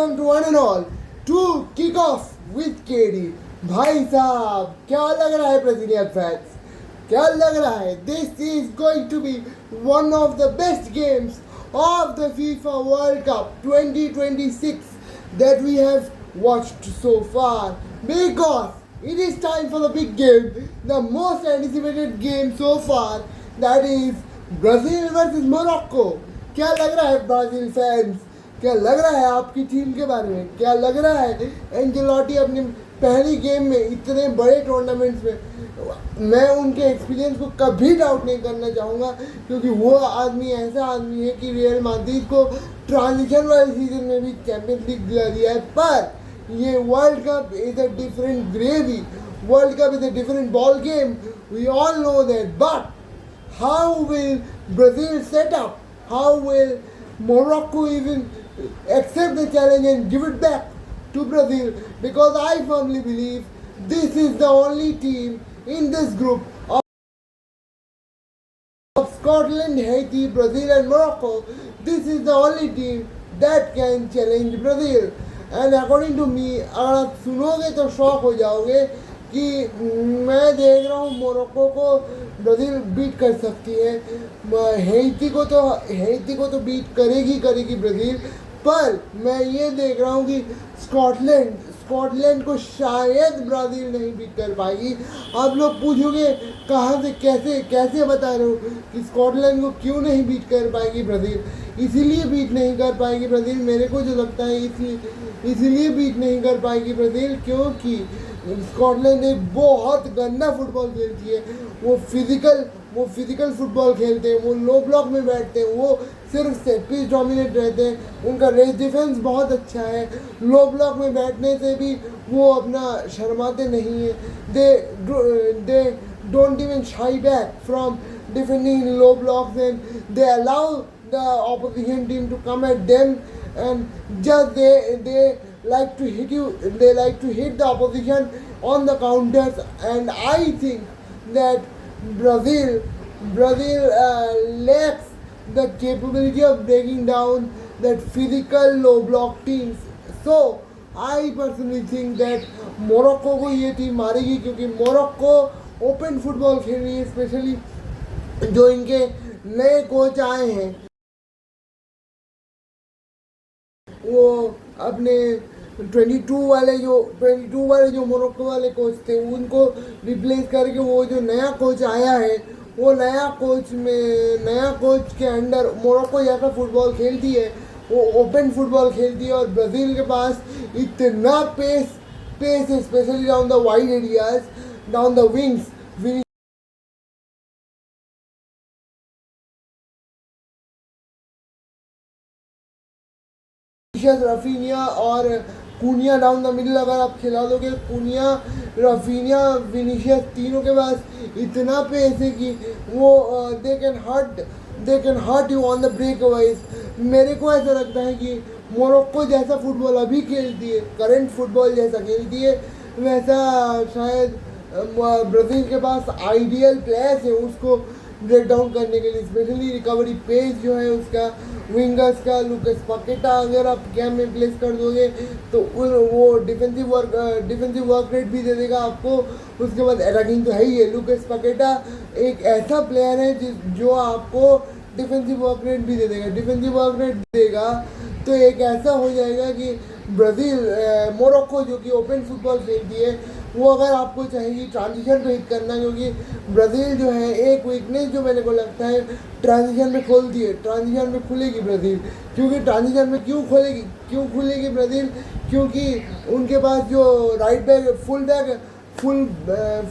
welcome to one and all to kick off with KD. भाई साहब क्या लग रहा है ब्राजीलियन फैंस, क्या लग रहा है? This is going to be one of the best games of the FIFA World Cup 2026 that we have watched so far, because it is time for the big game, the most anticipated game so far, that is Brazil versus Morocco. क्या लग रहा है Brazil fans? क्या लग रहा है आपकी team के बारे में? क्या लग रहा है एंजेलोटी अपनी पहली गेम में इतने बड़े टूर्नामेंट्स में? मैं उनके एक्सपीरियंस को कभी डाउट नहीं करना चाहूँगा, क्योंकि वो आदमी ऐसा आदमी है कि रियल माद्रिद को ट्रांजिशन वाले सीजन में भी चैंपियंस लीग दिला दिया है। पर ये world cup is a different gravy, world cup is a different ball game, we all know that. But how will Brazil set up? How will Morocco even accept the challenge and give it back to Brazil? Because I firmly believe this is the only team in this group of Scotland, Haiti, Brazil and Morocco. This is the only team that can challenge Brazil. And according to me, अगर आप सुनोगे तो shock हो जाओगे कि मैं देख रहा हूँ मोरक्को को ब्राज़ील बीट कर सकती है, हैती को तो बीट करेगी ब्राज़ील। पर मैं ये देख रहा हूँ कि स्कॉटलैंड को शायद ब्राज़ील नहीं बीट कर पाएगी। आप लोग पूछोगे कहाँ से कैसे बता रहे हो कि स्कॉटलैंड को क्यों नहीं बीट कर पाएगी ब्राज़ील? इसीलिए बीट नहीं कर पाएगी ब्राज़ील, मेरे को जो लगता है इसीलिए बीट नहीं कर पाएगी ब्राज़ील, क्योंकि स्कॉटलैंड एक बहुत गंदा फुटबॉल खेलती है। वो फिजिकल फुटबॉल खेलते हैं, वो लो ब्लॉक में बैठते हैं, वो सिर्फ सेट पीस डोमिनेट रहते हैं, उनका रेस डिफेंस बहुत अच्छा है। लो ब्लॉक में बैठने से भी वो अपना शर्माते नहीं हैं। They don't even shy back from defending in low blocks and they allow the opposition team to come at them and just they like to hit the opposition on the counters. And I think that Brazil lacks the capability of breaking down that physical low block teams. So I personally think that Morocco को ये team मारेगी, क्योंकि Morocco open football खेल रही है, specially जो इनके नए कोच आए हैं वो अपने 22 वाले जो मोरक्को वाले कोच थे उनको रिप्लेस करके वो जो नया कोच आया है, वो नया कोच के अंडर मोरक्को जैसा फुटबॉल खेलती है, वो ओपन फुटबॉल खेलती है। और ब्राज़ील के पास इतना पेस है, specially down the wide areas, down the wings. Raphinha और कुनिया डाउन द मिडिल अगर आप खिला दोगे, कुनिया, रफीनिया, विनीशियस, तीनों के पास इतना पेस है कि वो they can hurt you on the breakaways. मेरे को ऐसा लगता है कि मोरक्को जैसा फुटबॉल अभी खेलती है, करंट फुटबॉल जैसा खेलती है, वैसा शायद ब्राज़ील के पास आइडियल प्लेयर्स है उसको ब्रेक डाउन करने के लिए। स्पेशली रिकवरी पेस जो है उसका, विंगर्स का, लुकास पाकेटा अगर आप गेम में प्लेस कर दोगे तो वो डिफेंसिव वर्क रेट भी दे देगा आपको। उसके बाद अटैकिंग तो है ही है, लुकास पाकेटा एक ऐसा प्लेयर है जो आपको डिफेंसिव वर्क रेट भी दे देगा। तो एक ऐसा हो जाएगा कि ब्राज़ील मोरक्को जो कि ओपन फुटबॉल खेलती है, वो अगर आपको चाहेगी ट्रांजिशन पे हिट करना, क्योंकि ब्राज़ील जो है एक वीकनेस जो मेरे को लगता है ट्रांजिशन में खोलती है, ट्रांजिशन में खुलेगी ब्राज़ील। क्योंकि ट्रांजिशन में क्यों खुलेगी ब्राज़ील? क्योंकि उनके पास जो right back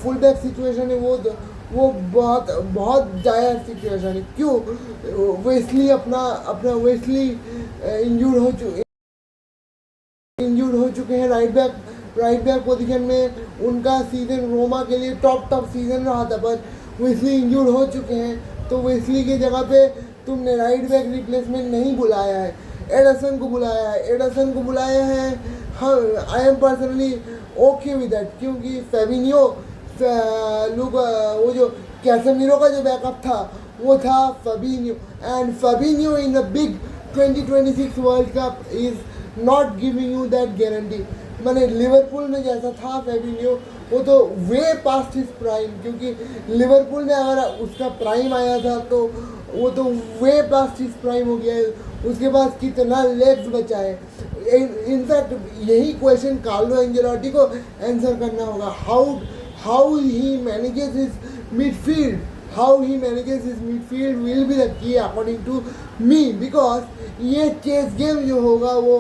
full back situation है वो बहुत ज़्यादा सिचुएशन है। क्यों? वेस्ली अपना वेस्ली इंजूर्ड हो चुके हैं राइट बैक पोजीशन में। उनका सीज़न रोमा के लिए टॉप सीज़न रहा था, पर वेस्ली इंजूर्ड हो चुके हैं। तो वेस्ली की जगह पे तुमने राइट बैक रिप्लेसमेंट नहीं बुलाया है, एडरसन को बुलाया है। हाँ, I am personally okay with that, क्योंकि फेबिनियो वो जो कैसेमीरो का जो बैकअप था वो था Fabinho, and Fabinho in the big 2026 world cup is not giving you that guarantee. मैंने लिवरपूल में जैसा था फेबिन्यो, वो तो वे पास्ट हिज प्राइम, क्योंकि लिवरपूल में अगर उसका प्राइम आया था तो वो तो वे पास्ट हिज प्राइम हो गया है। उसके पास कितना लेग्स बचा है। इनफैक्ट यही क्वेश्चन कार्लो एंजेलोटी को आंसर करना होगा, how he manages his midfield, how he manages his midfield will be the key according to me, because ये चेस गेम जो होगा वो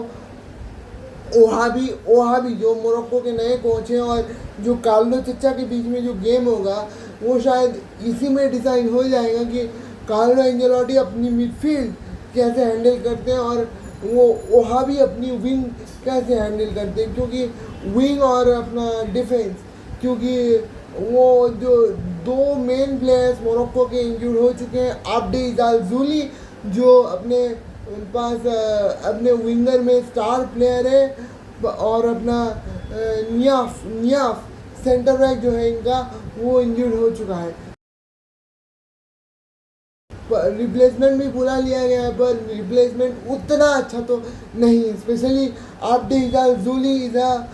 ओहाबी जो मोरक्को के नए कोच हैं और जो कार्लो चच्चा के बीच में जो गेम होगा वो शायद इसी में डिसाइड हो जाएगा कि कार्लो एंजेलोटी अपनी मिडफील्ड कैसे हैंडल करते हैं और वो ओहाबी अपनी विंग कैसे हैंडल करते हैं, क्योंकि विंग और अपना डिफेंस, क्योंकि वो जो दो मेन प्लेयर्स मोरक्को के इंजर्ड हो चुके हैं, आब्दे इजाल जूली जो अपने पास अपने विंगर में स्टार प्लेयर है और अपना नियाफ सेंटर बैक जो है इनका वो इंजर्ड हो चुका है। रिप्लेसमेंट भी पूरा लिया गया है पर रिप्लेसमेंट उतना अच्छा तो नहीं है, specially Abde Ezzalzouli is a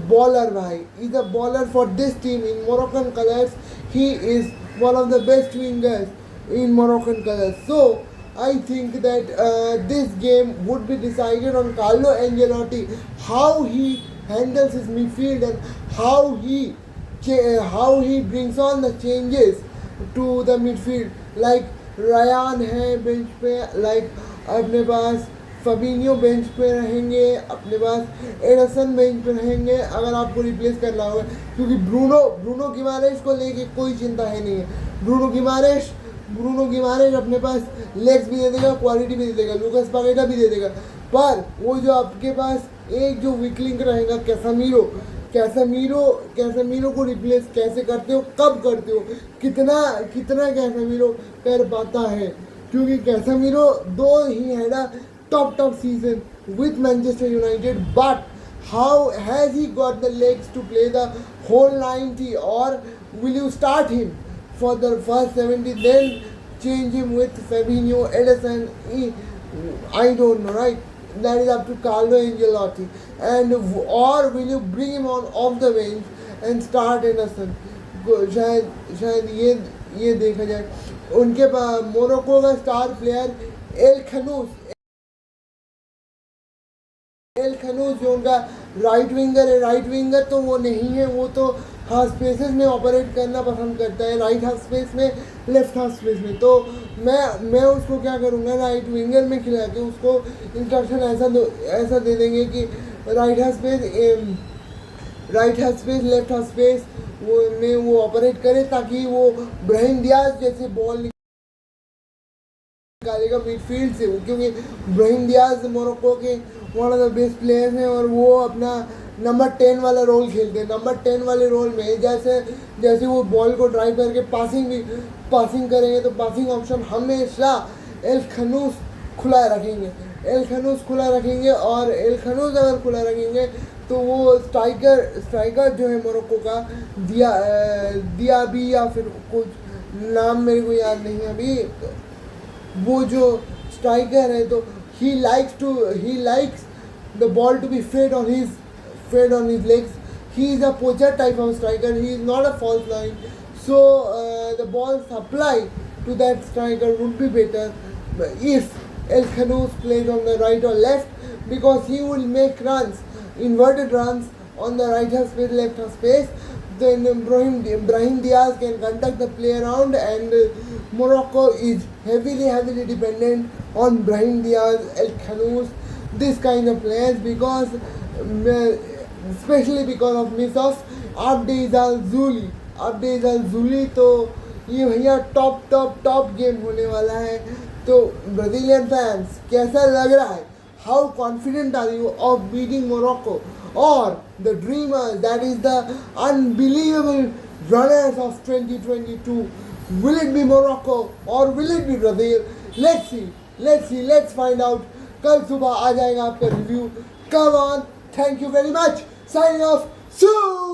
baller भाई, is a baller for this team in Moroccan colours, he is one of the best wingers in Moroccan colors. So I think that this game would be decided on Carlo Ancelotti, how he handles his midfield and how he brings on the changes to the midfield. Like Ryan है bench पे, like अपने पास फबिन्यो bench पे रहेंगे, अपने पास Anderson bench पे रहेंगे अगर आपको रिप्लेस करना होगा, क्योंकि ब्रूनो गिमारेश को लेके कोई चिंता है नहीं है। ब्रूनो गिमारेश अपने पास लेग्स भी दे देगा, क्वालिटी भी दे देगा, लूकास पाकेटा भी दे देगा, पर वो जो आपके पास एक जो वीक लिंक रहेगा कैसेमीरो को रिप्लेस कैसे करते हो, कब करते हो, कितना कैसेमीरो कर पाता है, क्योंकि कैसेमीरो दो he had a top season with Manchester United, but how has he got the legs to play the whole 90, or will you start him for the first 70 then change him with Fabinho, Ederson? I don't know, right? That is up to Carlo Ancelotti. And or will you bring him on off the bench and start Ederson? शायद ये देखा जाए। उनके पास Morocco का star player L खनूस जो उनका right winger तो वो नहीं है, वो तो हाफ स्पेसेस में ऑपरेट करना पसंद करता है, राइट हाफ स्पेस में, लेफ्ट हाफ स्पेस में। तो मैं उसको क्या करूँगा, राइट विंगर में खिला के उसको इंस्ट्रक्शन ऐसा दे देंगे कि right half space left half space में वो ऑपरेट करे, ताकि वो ब्राहिम डियाज जैसे बॉल निकालेगा मिडफील्ड से, क्योंकि ब्राहिम डियाज मोरक्को के one of the best players हैं और वो अपना नंबर 10 वाला रोल खेलते हैं। नंबर 10 वाले रोल में जैसे वो बॉल को ड्राइव करके पासिंग करेंगे तो पासिंग ऑप्शन हमेशा एल खनूस खुला रखेंगे और एल खनूस अगर खुला रखेंगे तो वो स्ट्राइकर जो है मोरक्को का दियाबी या फिर कुछ नाम मेरे को याद नहीं अभी, वो जो स्ट्राइकर है तो he likes the ball to be fed on his legs. He is a poacher type of striker, he is not a false nine, so the ball supply to that striker would be better if El Khanous plays on the right or left, because he will make inverted runs on the right half space, left half space. Then Brahim Diaz can conduct the play around, and Morocco is heavily dependent on Brahim Diaz, El Khanous, this kind of players, because especially because of miss of Abde Izal Zuli। तो ये भैया top game होने वाला है। तो Brazilian fans कैसा लग रहा है? How confident are you of beating Morocco, or the dreamers, that is the unbelievable runners of 2022? Will it be Morocco or will it be Brazil? Let's find out. कल सुबह आ जाएगा आपका review. Come on, thank you very much. Signing off soon.